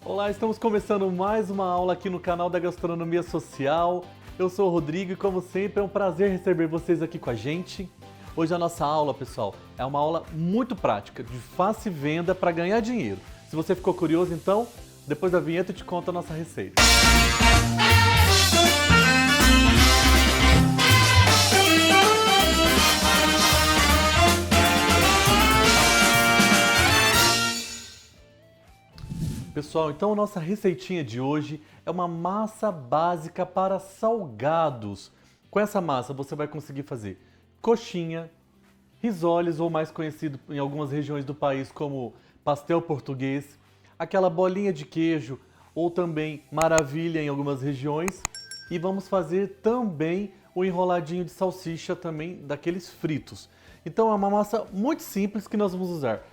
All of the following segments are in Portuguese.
Olá, estamos começando mais uma aula aqui no canal da Gastronomia Social. Eu sou o Rodrigo e, como sempre, é um prazer receber vocês aqui com a gente. Hoje a nossa aula, pessoal, é uma aula muito prática, de fácil venda para ganhar dinheiro. Se você ficou curioso, então, depois da vinheta eu te conto a nossa receita. Pessoal, então a nossa receitinha de hoje é uma massa básica para salgados. Com essa massa você vai conseguir fazer coxinha, risoles, ou mais conhecido em algumas regiões do país como pastel português, aquela bolinha de queijo ou também maravilha em algumas regiões. E vamos fazer também o enroladinho de salsicha também daqueles fritos. Então é uma massa muito simples que nós vamos usar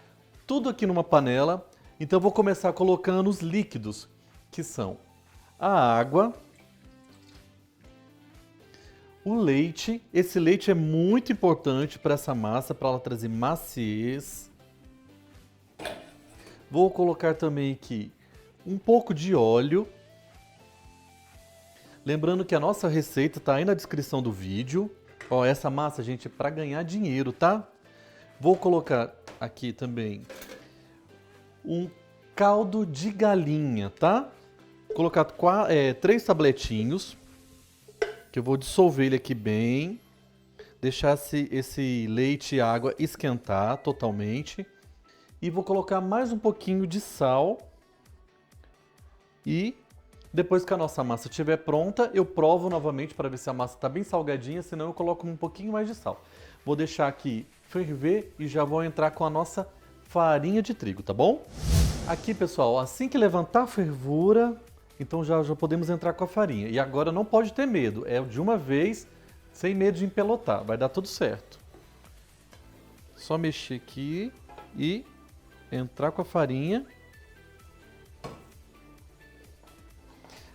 tudo aqui numa panela. Então eu vou começar colocando os líquidos, que são a água, o leite. Esse leite é muito importante para essa massa, para ela trazer maciez. Vou colocar também aqui um pouco de óleo. Lembrando que a nossa receita está aí na descrição do vídeo. Ó, essa massa, gente, é para ganhar dinheiro, tá? Vou colocar aqui também um caldo de galinha, tá? Vou colocar 3 tabletinhos, que eu vou dissolver ele aqui bem, deixar esse leite e água esquentar totalmente. E vou colocar mais um pouquinho de sal. E depois que a nossa massa estiver pronta, eu provo novamente para ver se a massa está bem salgadinha, senão eu coloco um pouquinho mais de sal. Vou deixar aqui ferver e já vou entrar com a nossa farinha de trigo, tá bom? Aqui, pessoal, assim que levantar a fervura, então já podemos entrar com a farinha. E agora não pode ter medo, é de uma vez, sem medo de empelotar, vai dar tudo certo. Só mexer aqui e entrar com a farinha.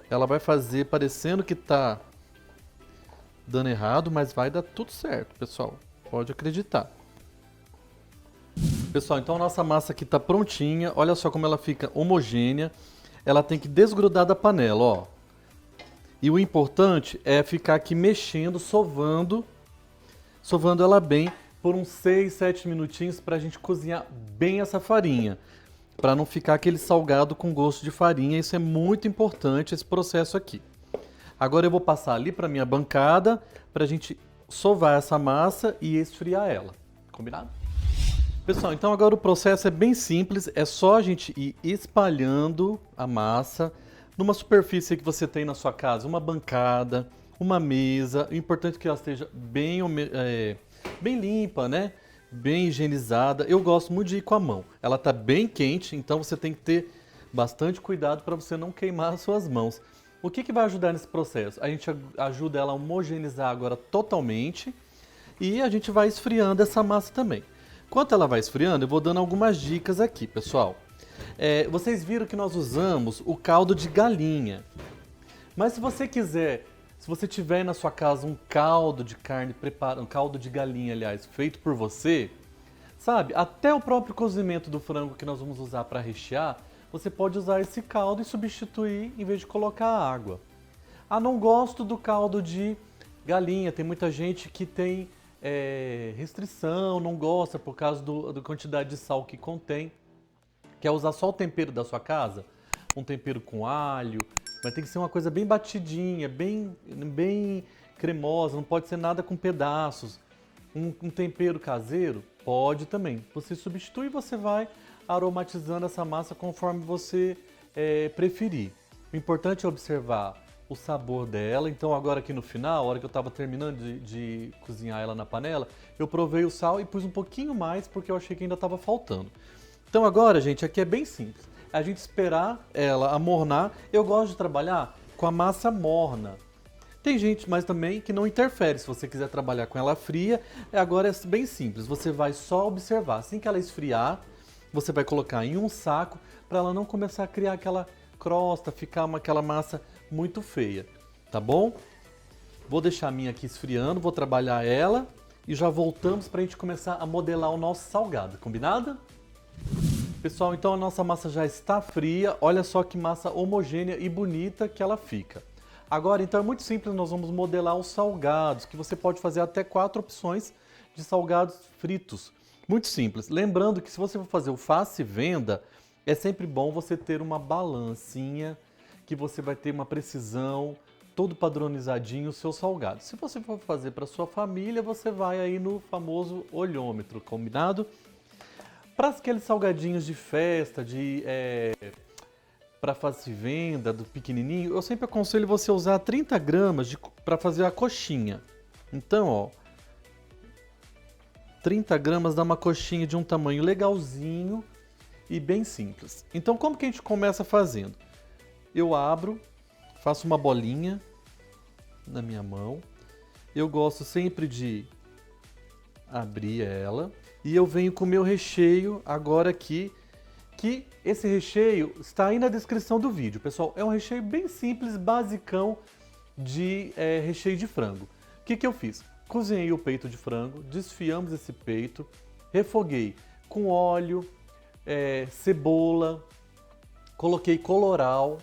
Ela vai fazer parecendo que tá dando errado, mas vai dar tudo certo, pessoal. Pode acreditar. Pessoal, então a nossa massa aqui tá prontinha. Olha só como ela fica homogênea. Ela tem que desgrudar da panela, ó. E o importante é ficar aqui mexendo, sovando ela bem por uns 6, 7 minutinhos pra gente cozinhar bem essa farinha. Pra não ficar aquele salgado com gosto de farinha. Isso é muito importante, esse processo aqui. Agora eu vou passar ali pra minha bancada pra gente sovar essa massa e esfriar ela. Combinado? Pessoal, então agora o processo é bem simples, é só a gente ir espalhando a massa numa superfície que você tem na sua casa, uma bancada, uma mesa. O importante é que ela esteja bem limpa, né? Bem higienizada. Eu gosto muito de ir com a mão. Ela está bem quente, então você tem que ter bastante cuidado para você não queimar as suas mãos. O que vai ajudar nesse processo? A gente ajuda ela a homogeneizar agora totalmente e a gente vai esfriando essa massa também. Enquanto ela vai esfriando, eu vou dando algumas dicas aqui, pessoal. Vocês viram que nós usamos o caldo de galinha. Mas se você quiser, se você tiver na sua casa um caldo de carne preparado, um caldo de galinha, aliás, feito por você, sabe? Até o próprio cozimento do frango que nós vamos usar para rechear, você pode usar esse caldo e substituir em vez de colocar água. Ah, não gosto do caldo de galinha. Tem muita gente que tem restrição, não gosta por causa da quantidade de sal que contém. Quer usar só o tempero da sua casa? Um tempero com alho, mas tem que ser uma coisa bem batidinha, bem cremosa, não pode ser nada com pedaços. Um tempero caseiro? Pode também. Você substitui e você vai aromatizando essa massa conforme você preferir. O importante é observar o sabor dela. Então agora aqui no final, a hora que eu estava terminando de cozinhar ela na panela, eu provei o sal e pus um pouquinho mais porque eu achei que ainda estava faltando. Então agora, gente, aqui é bem simples. A gente esperar ela amornar. Eu gosto de trabalhar com a massa morna. Tem gente mas também que não interfere. Se você quiser trabalhar com ela fria, agora é bem simples. Você vai só observar. Assim que ela esfriar, você vai colocar em um saco para ela não começar a criar aquela crosta, ficar aquela massa muito feia, tá bom? Vou deixar a minha aqui esfriando, vou trabalhar ela e já voltamos para a gente começar a modelar o nosso salgado, combinado? Pessoal, então a nossa massa já está fria. Olha só que massa homogênea e bonita que ela fica. Agora, então é muito simples, nós vamos modelar os salgados, que você pode fazer até 4 opções de salgados fritos. Muito simples. Lembrando que se você for fazer o faça e venda, é sempre bom você ter uma balancinha, que você vai ter uma precisão, todo padronizadinho o seu salgado. Se você for fazer para sua família, você vai aí no famoso olhômetro, combinado? Para aqueles salgadinhos de festa, para fazer venda do pequenininho, eu sempre aconselho você usar 30 gramas para fazer a coxinha. Então, ó, 30 gramas dá uma coxinha de um tamanho legalzinho e bem simples. Então, como que a gente começa fazendo? Eu abro, faço uma bolinha na minha mão. Eu gosto sempre de abrir ela. E eu venho com o meu recheio agora aqui, que esse recheio está aí na descrição do vídeo, pessoal. É um recheio bem simples, basicão de recheio de frango. O que eu fiz? Cozinhei o peito de frango, desfiamos esse peito, refoguei com óleo, cebola, coloquei colorau,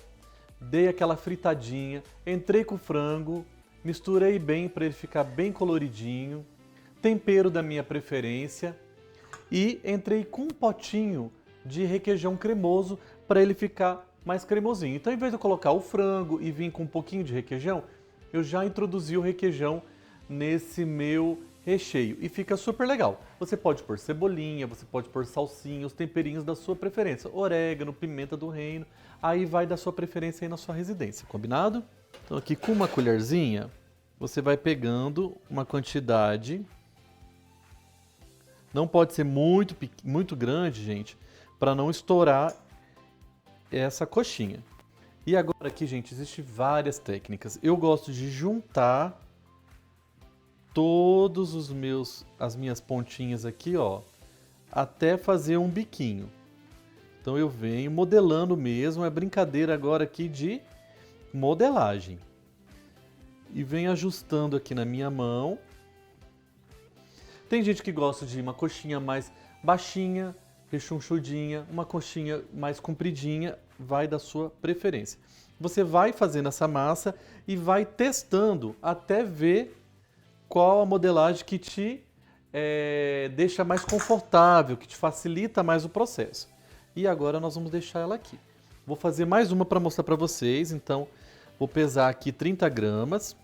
dei aquela fritadinha, entrei com o frango, misturei bem para ele ficar bem coloridinho, tempero da minha preferência e entrei com um potinho de requeijão cremoso para ele ficar mais cremosinho. Então, em vez de eu colocar o frango e vir com um pouquinho de requeijão, eu já introduzi o requeijão nesse meu recheio e fica super legal. Você pode pôr cebolinha, você pode pôr salsinha, os temperinhos da sua preferência, orégano, pimenta do reino, aí vai da sua preferência aí na sua residência, combinado? Então aqui com uma colherzinha, você vai pegando uma quantidade, não pode ser muito grande, gente, para não estourar essa coxinha. E agora aqui, gente, existem várias técnicas. Eu gosto de juntar todos as minhas pontinhas aqui, ó, até fazer um biquinho. Então eu venho modelando mesmo, é brincadeira agora aqui de modelagem. E venho ajustando aqui na minha mão. Tem gente que gosta de uma coxinha mais baixinha, rechonchudinha, uma coxinha mais compridinha, vai da sua preferência. Você vai fazendo essa massa e vai testando até ver qual a modelagem que te deixa mais confortável, que te facilita mais o processo. E agora nós vamos deixar ela aqui. Vou fazer mais uma para mostrar para vocês, então vou pesar aqui 30 gramas.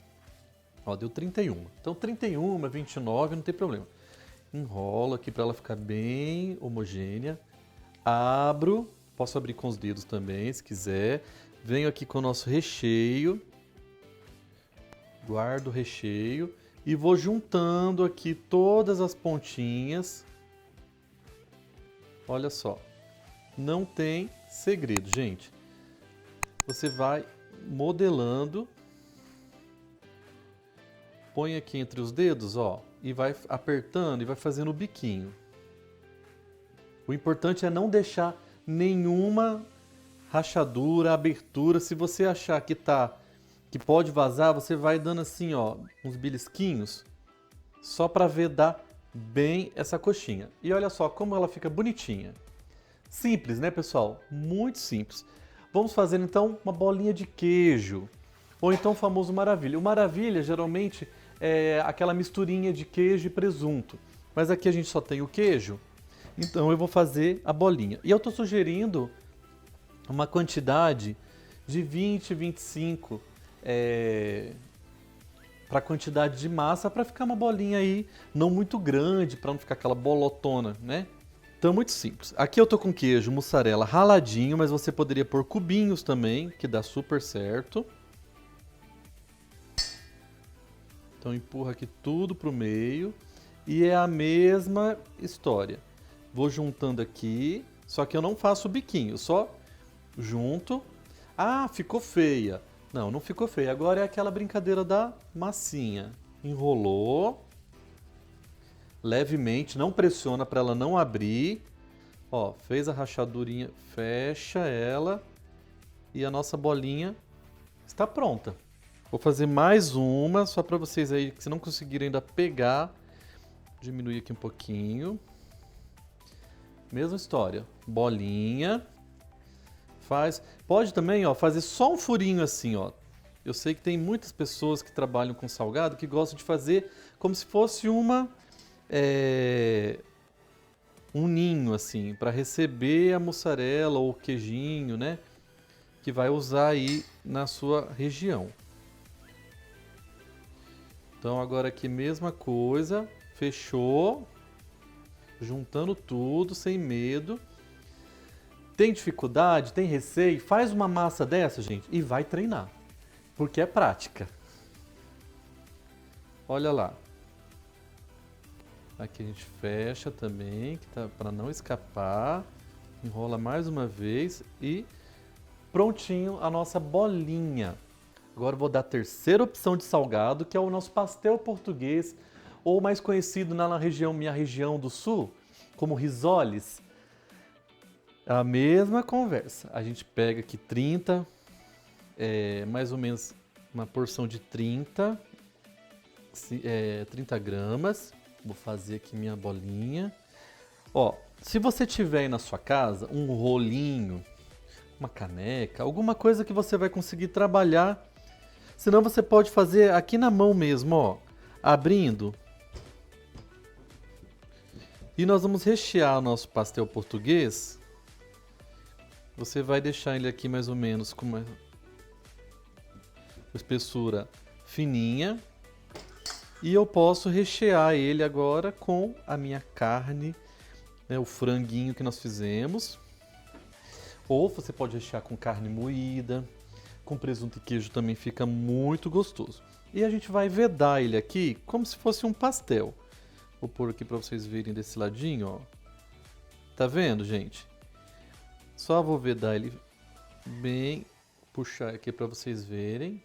Ó, deu 31. Então 31, 29, não tem problema. Enrolo aqui para ela ficar bem homogênea. Abro, posso abrir com os dedos também, se quiser. Venho aqui com o nosso recheio. Guardo o recheio e vou juntando aqui todas as pontinhas. Olha só. Não tem segredo, gente. Você vai modelando. Põe aqui entre os dedos, ó, e vai apertando e vai fazendo o biquinho. O importante é não deixar nenhuma rachadura, abertura. Se você achar que pode vazar, você vai dando assim, ó, uns belisquinhos, só para vedar bem essa coxinha. E olha só como ela fica bonitinha. Simples, né, pessoal? Muito simples. Vamos fazer então uma bolinha de queijo, ou então o famoso maravilha. O maravilha geralmente é aquela misturinha de queijo e presunto, mas aqui a gente só tem o queijo, então eu vou fazer a bolinha. E eu estou sugerindo uma quantidade de 20, 25 para a quantidade de massa, para ficar uma bolinha aí não muito grande, para não ficar aquela bolotona, né? Então muito simples. Aqui eu tô com queijo mussarela raladinho, mas você poderia pôr cubinhos também, que dá super certo. Então empurra aqui tudo pro meio e é a mesma história. Vou juntando aqui, só que eu não faço o biquinho, só junto. Ah, ficou feia. Não, não ficou feia. Agora é aquela brincadeira da massinha. Enrolou levemente, não pressiona para ela não abrir. Ó, fez a rachadurinha, fecha ela e a nossa bolinha está pronta. Vou fazer mais uma, só para vocês aí, que se não conseguirem ainda pegar, diminuir aqui um pouquinho. Mesma história. Bolinha. Pode também, ó, fazer só um furinho assim, ó. Eu sei que tem muitas pessoas que trabalham com salgado que gostam de fazer como se fosse um ninho, assim, para receber a mussarela ou o queijinho, né? Que vai usar aí na sua região. Então agora aqui mesma coisa, fechou, juntando tudo sem medo. Tem dificuldade, tem receio, faz uma massa dessa, gente, e vai treinar, porque é prática. Olha lá. Aqui a gente fecha também, que tá para não escapar. Enrola mais uma vez e prontinho a nossa bolinha. Agora eu vou dar a terceira opção de salgado, que é o nosso pastel português, ou mais conhecido na minha região do sul, como risoles. A mesma conversa. A gente pega aqui 30, mais ou menos uma porção de 30 gramas. Vou fazer aqui minha bolinha. Ó, se você tiver aí na sua casa um rolinho, uma caneca, alguma coisa que você vai conseguir trabalhar. Senão você pode fazer aqui na mão mesmo, ó, abrindo. E nós vamos rechear o nosso pastel português. Você vai deixar ele aqui mais ou menos com uma espessura fininha. E eu posso rechear ele agora com a minha carne, né, o franguinho que nós fizemos. Ou você pode rechear com carne moída, com presunto e queijo também fica muito gostoso. E a gente vai vedar ele aqui como se fosse um pastel. Vou pôr aqui para vocês verem desse ladinho, ó. Tá vendo, gente? Só vou vedar ele bem, puxar aqui para vocês verem.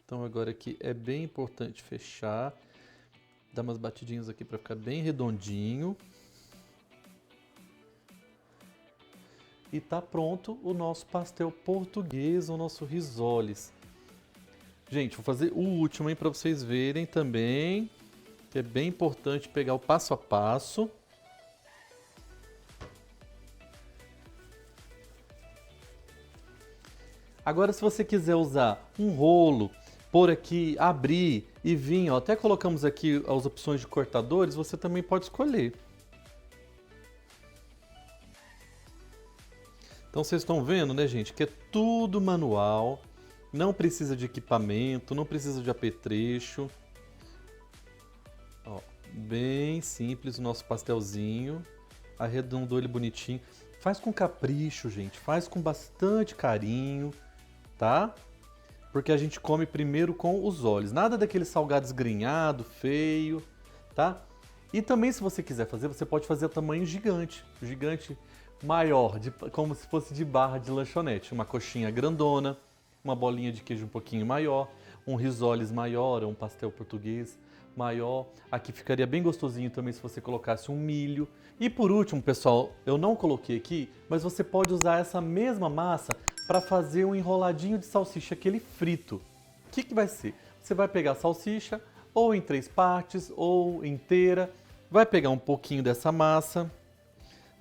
Então agora aqui é bem importante fechar, dar umas batidinhas aqui para ficar bem redondinho. E tá pronto o nosso pastel português, o nosso risoles. Gente, vou fazer o último aí para vocês verem também, que é bem importante pegar o passo a passo. Agora, se você quiser usar um rolo, pôr aqui, abrir e vir, ó, até colocamos aqui as opções de cortadores, você também pode escolher. Então vocês estão vendo, né, gente, que é tudo manual, não precisa de equipamento, não precisa de apetrecho. Ó, bem simples o nosso pastelzinho, arredondou ele bonitinho. Faz com capricho, gente, faz com bastante carinho, tá? Porque a gente come primeiro com os olhos, nada daquele salgado esgrinhado, feio, tá? E também, se você quiser fazer, você pode fazer a tamanho gigante, maior, como se fosse de barra de lanchonete. Uma coxinha grandona, uma bolinha de queijo um pouquinho maior, um risoles maior, um pastel português maior. Aqui ficaria bem gostosinho também se você colocasse um milho. E por último, pessoal, eu não coloquei aqui, mas você pode usar essa mesma massa para fazer um enroladinho de salsicha, aquele frito. O que vai ser? Você vai pegar a salsicha, ou em 3 partes, ou inteira, vai pegar um pouquinho dessa massa,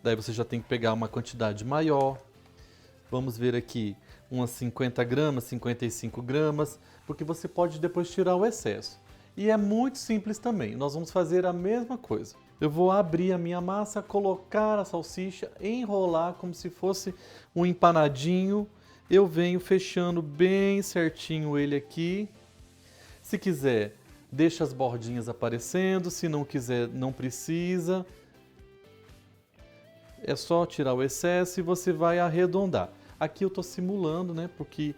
daí você já tem que pegar uma quantidade maior. Vamos ver aqui umas 50 gramas, 55 gramas, porque você pode depois tirar o excesso. E é muito simples também, nós vamos fazer a mesma coisa. Eu vou abrir a minha massa, colocar a salsicha, enrolar como se fosse um empanadinho. Eu venho fechando bem certinho ele aqui. Se quiser, deixa as bordinhas aparecendo, se não quiser, não precisa. É só tirar o excesso e você vai arredondar. Aqui eu estou simulando, né? Porque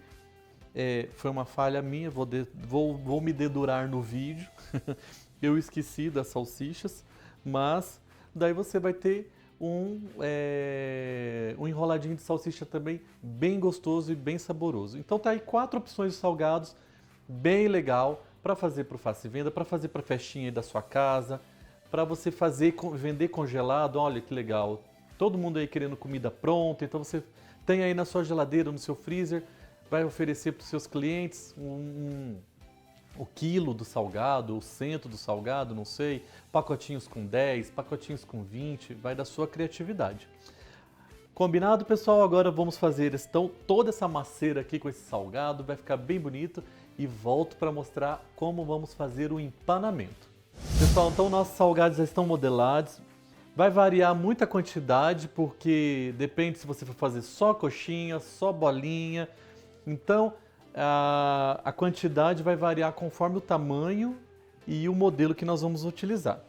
foi uma falha minha, vou me dedurar no vídeo. Eu esqueci das salsichas, mas daí você vai ter um enroladinho de salsicha também bem gostoso e bem saboroso. Então tá aí 4 opções de salgados, bem legal, para fazer para o Faça e Venda, para fazer para festinha aí da sua casa, para você vender congelado. Olha que legal, todo mundo aí querendo comida pronta, então você tem aí na sua geladeira, no seu freezer, vai oferecer para os seus clientes o quilo do salgado, o cento do salgado, não sei, pacotinhos com 10, pacotinhos com 20, vai da sua criatividade. Combinado, pessoal? Agora vamos fazer toda essa maceira aqui com esse salgado, vai ficar bem bonito e volto para mostrar como vamos fazer o empanamento. Pessoal, então nossos salgados já estão modelados, vai variar muita quantidade porque depende se você for fazer só coxinha, só bolinha, então a quantidade vai variar conforme o tamanho e o modelo que nós vamos utilizar.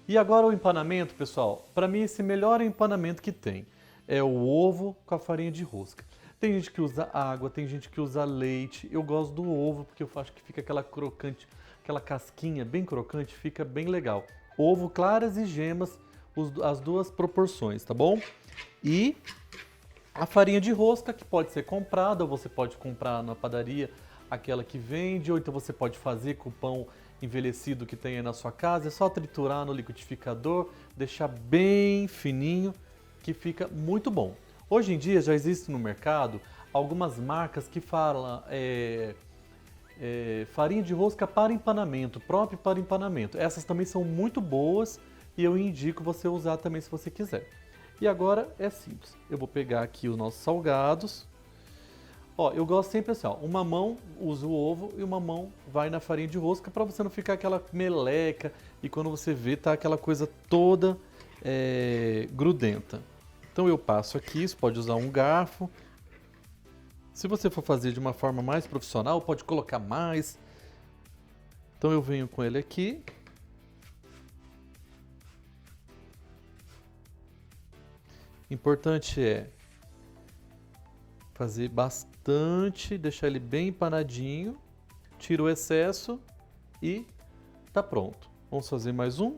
E agora o empanamento, pessoal, para mim esse melhor empanamento que tem é o ovo com a farinha de rosca. Tem gente que usa água, tem gente que usa leite. Eu gosto do ovo porque eu acho que fica aquela crocante, aquela casquinha bem crocante, fica bem legal. Ovo, claras e gemas, as duas proporções, tá bom? E a farinha de rosca que pode ser comprada, ou você pode comprar na padaria aquela que vende, ou então você pode fazer com o pão envelhecido que tem aí na sua casa. É só triturar no liquidificador, deixar bem fininho, que fica muito bom. Hoje em dia já existe no mercado algumas marcas que falam farinha de rosca para empanamento, próprio para empanamento. Essas também são muito boas e eu indico você usar também se você quiser. E agora é simples, eu vou pegar aqui os nossos salgados. Ó, eu gosto sempre assim, ó, uma mão usa o ovo e uma mão vai na farinha de rosca para você não ficar aquela meleca e quando você vê tá aquela coisa toda grudenta. Então eu passo aqui, você pode usar um garfo. Se você for fazer de uma forma mais profissional, pode colocar mais. Então eu venho com ele aqui. Importante é fazer bastante, deixar ele bem empanadinho. Tira o excesso e tá pronto. Vamos fazer mais um.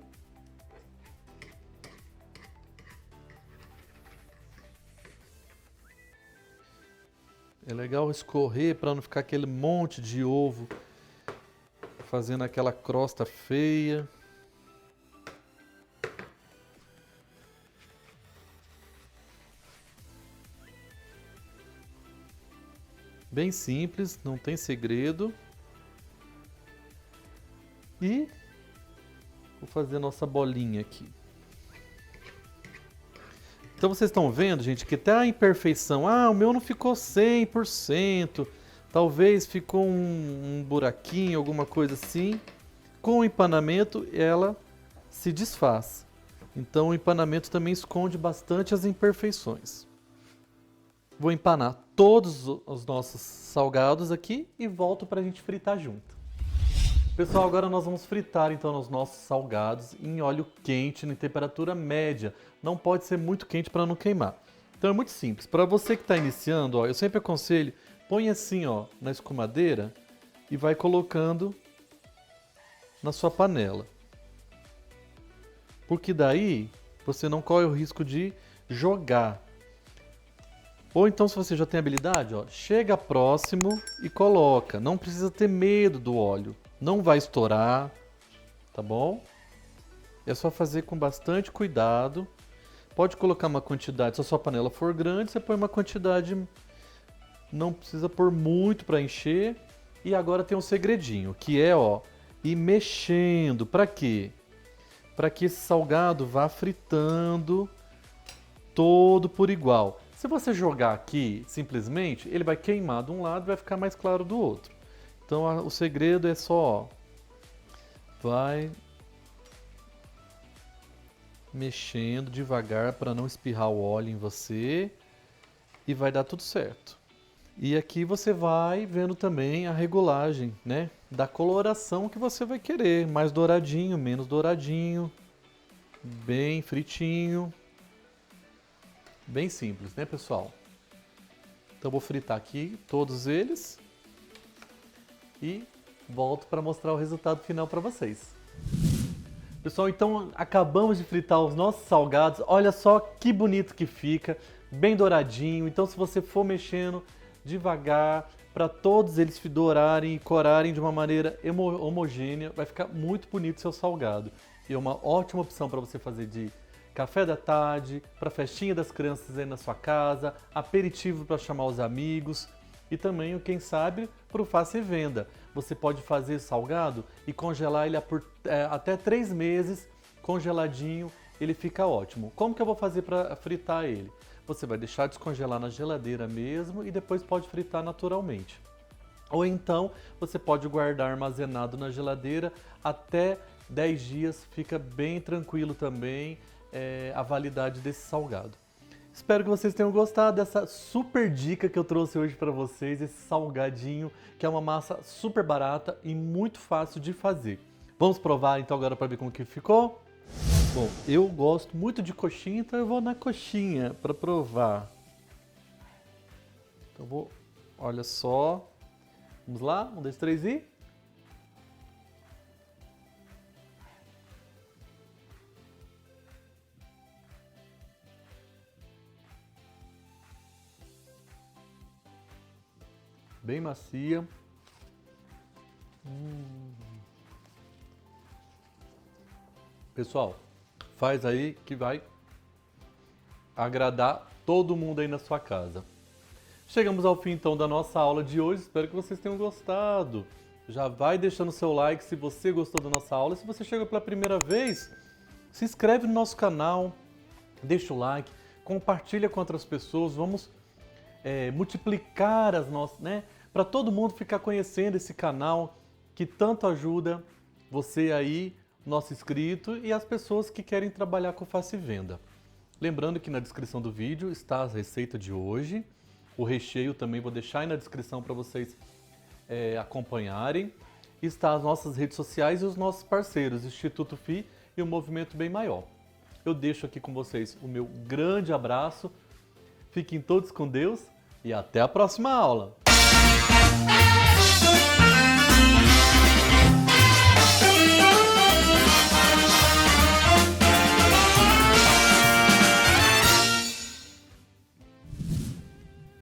É legal escorrer para não ficar aquele monte de ovo fazendo aquela crosta feia. Bem simples, não tem segredo. E vou fazer a nossa bolinha aqui. Então vocês estão vendo, gente, que até a imperfeição, o meu não ficou 100%, talvez ficou um buraquinho, alguma coisa assim. Com o empanamento, ela se desfaz. Então o empanamento também esconde bastante as imperfeições. Vou empanar todos os nossos salgados aqui e volto para a gente fritar junto. Pessoal, agora nós vamos fritar então os nossos salgados em óleo quente, em temperatura média. Não pode ser muito quente para não queimar. Então é muito simples. Para você que está iniciando, ó, eu sempre aconselho, põe assim ó, na escumadeira e vai colocando na sua panela. Porque daí você não corre o risco de jogar. Ou então, se você já tem habilidade, ó, chega próximo e coloca. Não precisa ter medo do óleo. Não vai estourar, tá bom? É só fazer com bastante cuidado. Pode colocar uma quantidade, se a sua panela for grande, você põe uma quantidade, não precisa pôr muito para encher. E agora tem um segredinho, que é, ó, ir mexendo. Para quê? Para que esse salgado vá fritando todo por igual. Se você jogar aqui, simplesmente, ele vai queimar de um lado e vai ficar mais claro do outro. Então o segredo é só, ó, vai mexendo devagar para não espirrar o óleo em você e vai dar tudo certo. E aqui você vai vendo também a regulagem, né, da coloração que você vai querer, mais douradinho, menos douradinho, bem fritinho. Bem simples, né, pessoal? Então vou fritar aqui todos eles e volto para mostrar o resultado final para vocês. Pessoal, então acabamos de fritar os nossos salgados. Olha só que bonito que fica, bem douradinho. Então se você for mexendo devagar para todos eles dourarem e corarem de uma maneira homogênea, vai ficar muito bonito o seu salgado. E é uma ótima opção para você fazer de café da tarde, para festinha das crianças aí na sua casa, aperitivo para chamar os amigos. e também, quem sabe, para o Faça e Venda. Você pode fazer salgado e congelar ele por até 3 meses, congeladinho, ele fica ótimo. Como que eu vou fazer para fritar ele? Você vai deixar descongelar na geladeira mesmo e depois pode fritar naturalmente. Ou então você pode guardar armazenado na geladeira até 10 dias, fica bem tranquilo também a validade desse salgado. Espero que vocês tenham gostado dessa super dica que eu trouxe hoje para vocês, esse salgadinho, que é uma massa super barata e muito fácil de fazer. Vamos provar então agora para ver como que ficou? Bom, eu gosto muito de coxinha, então eu vou na coxinha para provar. Então vou, olha só. Vamos lá, 1, 2, 3 e... Bem macia. Pessoal, faz aí que vai agradar todo mundo aí na sua casa. Chegamos ao fim então da nossa aula de hoje, espero que vocês tenham gostado. Já vai deixando seu like se você gostou da nossa aula. Se você chegou pela primeira vez, se inscreve no nosso canal, deixa o like, compartilha com outras pessoas, vamos multiplicar as nossas, né? Para todo mundo ficar conhecendo esse canal que tanto ajuda você aí, nosso inscrito e as pessoas que querem trabalhar com Faça e Venda. Lembrando que na descrição do vídeo está a receita de hoje, o recheio também vou deixar aí na descrição para vocês acompanharem. Está as nossas redes sociais e os nossos parceiros, Instituto FI e o Movimento Bem Maior. Eu deixo aqui com vocês o meu grande abraço, fiquem todos com Deus e até a próxima aula!